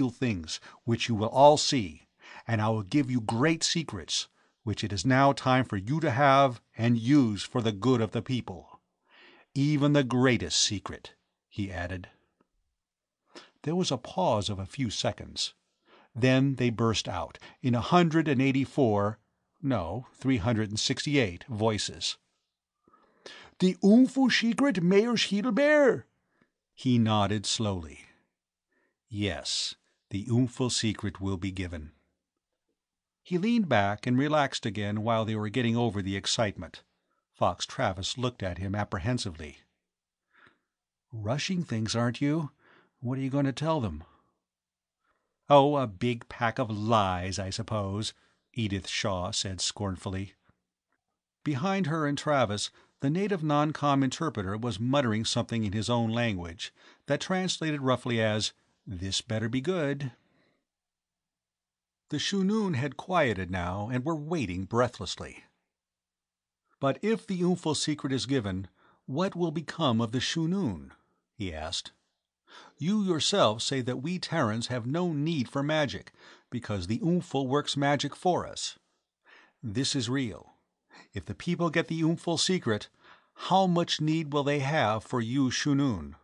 things which you will all see, and I will give you great secrets, which it is now time for you to have and use for the good of the people. Even the greatest secret," he added. There was a pause of a few seconds. Then they burst out, in 184, no, 368 voices. "The Oomphel secret, Mayor Heidelbeer?" He nodded slowly. "Yes, the Oomphel secret will be given." He leaned back and relaxed again while they were getting over the excitement. Fox Travis looked at him apprehensively. "Rushing things, aren't you? What are you going to tell them?" "Oh, a big pack of lies, I suppose," Edith Shaw said scornfully. Behind her and Travis, the native non-com interpreter was muttering something in his own language that translated roughly as, "This better be good." The Shunun had quieted now and were waiting breathlessly. "But if the Oomphel secret is given, what will become of the Shunun?" he asked. "You yourselves say that we Terrans have no need for magic, because the Oomphel works magic for us. This is real. If the people get the Oomphel secret, how much need will they have for you Shunun?"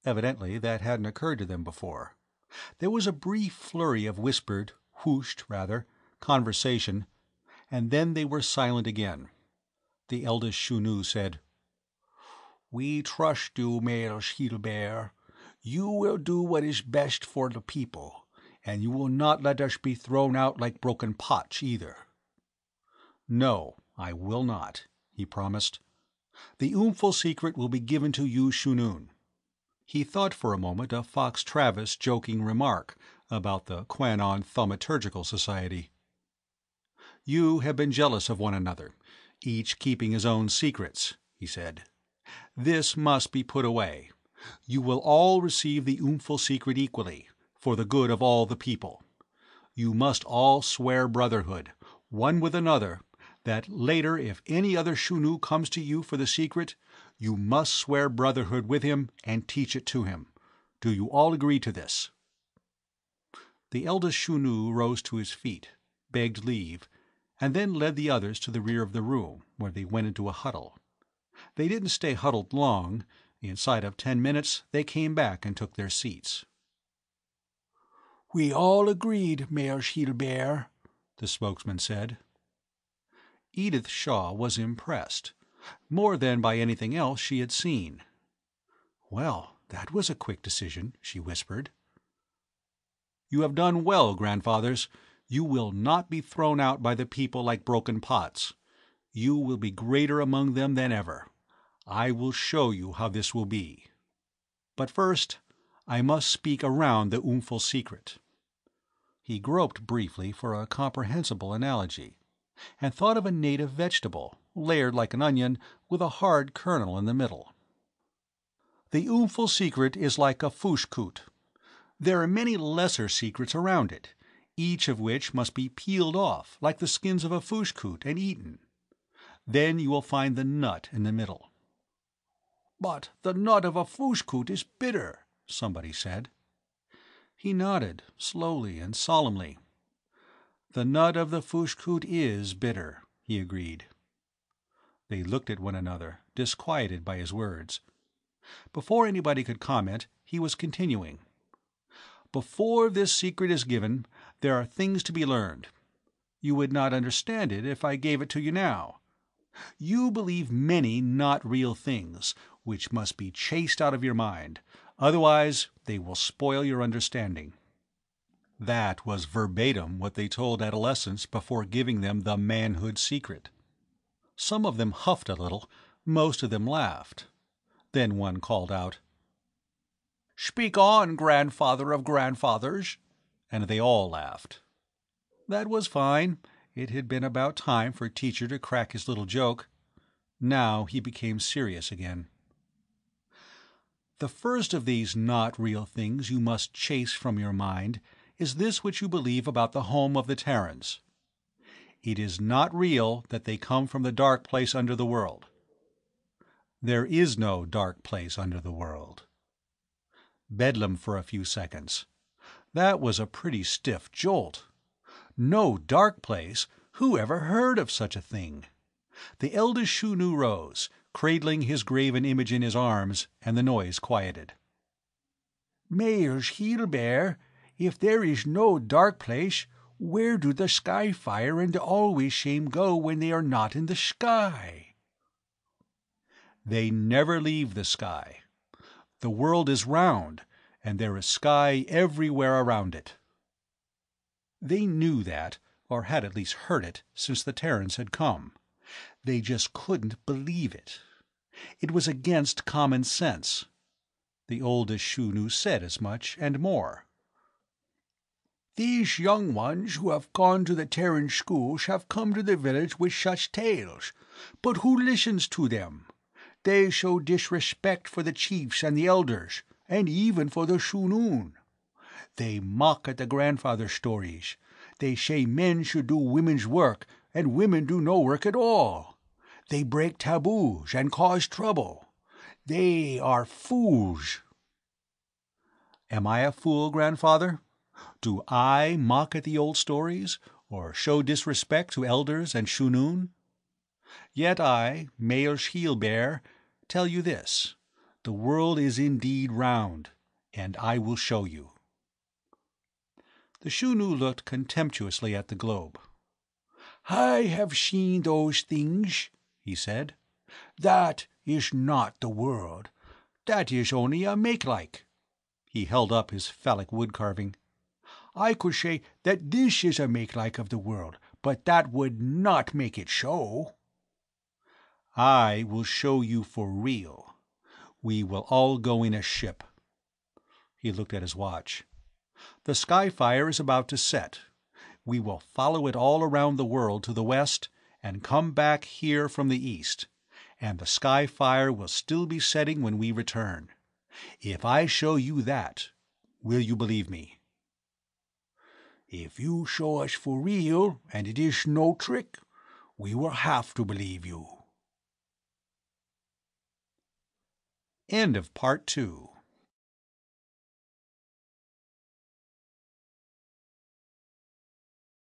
Evidently that hadn't occurred to them before. There was a brief flurry of whispered, whooshed, rather, conversation, and then they were silent again. The eldest Shunu said, "We trust you, Mayor Heidelbeer. You will do what is best for the people, and you will not let us be thrown out like broken pots, either." "No, I will not," he promised. "The Oomphel secret will be given to you Shunun." He thought for a moment of Fox Travis' joking remark about the Quanon Thaumaturgical Society. "You have been jealous of one another, each keeping his own secrets," he said. "This must be put away. You will all receive the Oomphel secret equally, for the good of all the people. You must all swear brotherhood, one with another, that later if any other Shunu comes to you for the secret, you must swear brotherhood with him and teach it to him. Do you all agree to this?" The eldest Shunu rose to his feet, begged leave, and then led the others to the rear of the room, where they went into a huddle. They didn't stay huddled long. Inside of 10 minutes they came back and took their seats. "We all agreed, Mayor Heidelbeer," the spokesman said. Edith Shaw was impressed, more than by anything else she had seen. "Well, that was a quick decision," she whispered. "You have done well, grandfathers. You will not be thrown out by the people like broken pots. You will be greater among them than ever. I will show you how this will be. But first, I must speak around the Oomphel secret." He groped briefly for a comprehensible analogy, and thought of a native vegetable, layered like an onion, with a hard kernel in the middle. "The Oomphel secret is like a fushkut. There are many lesser secrets around it, each of which must be peeled off, like the skins of a fushkut, and eaten. Then you will find the nut in the middle." "But the nut of a fushkut is bitter," somebody said. He nodded, slowly and solemnly. "The nut of the fushkut is bitter," he agreed. They looked at one another, disquieted by his words. Before anybody could comment, he was continuing. "Before this secret is given, there are things to be learned. You would not understand it if I gave it to you now. You believe many not real things, which must be chased out of your mind, otherwise they will spoil your understanding." That was verbatim what they told adolescents before giving them the manhood secret. Some of them huffed a little, most of them laughed. Then one called out, "Speak on, grandfather of grandfathers," and they all laughed. That was fine. It had been about time for Teacher to crack his little joke. Now he became serious again. "The first of these not real things you must chase from your mind is this which you believe about the home of the Terrans. It is not real that they come from the dark place under the world. There is no dark place under the world. Bedlam for a few seconds. That was a pretty stiff jolt. No dark place? Who ever heard of such a thing? The eldest Shunu rose, cradling his graven image in his arms, and the noise quieted. "Mayor's heel bear, if there is no dark place, where do the sky-fire and the always shame go when they are not in the sky?" They never leave the sky. The world is round, and there is sky everywhere around it. They knew that, or had at least heard it, since the Terrans had come. They just couldn't believe it. It was against common sense. The oldest Shunu said as much, and more. "These young ones who have gone to the Terran schools have come to the village with such tales, but who listens to them? They show disrespect for the chiefs and the elders, and even for the Shunun. They mock at the grandfather stories. They say men should do women's work, and women do no work at all. They break taboos and cause trouble. They are fools." Am I a fool, Grandfather? Do I mock at the old stories, or show disrespect to elders and Shunun? Yet I, Mayor Shielbear, tell you this: the world is indeed round, and I will show you. The Shunu looked contemptuously at the globe. "I have seen those things," he said. "That is not the world. That is only a make-like." He held up his phallic wood-carving. "I could say that this is a make-like of the world, but that would not make it so." "I will show you for real. We will all go in a ship." He looked at his watch. "The sky-fire is about to set. We will follow it all around the world to the west, and come back here from the east, and the sky-fire will still be setting when we return. If I show you that, will you believe me?" "If you show us for real, and it is no trick, we will have to believe you." End of Part 2.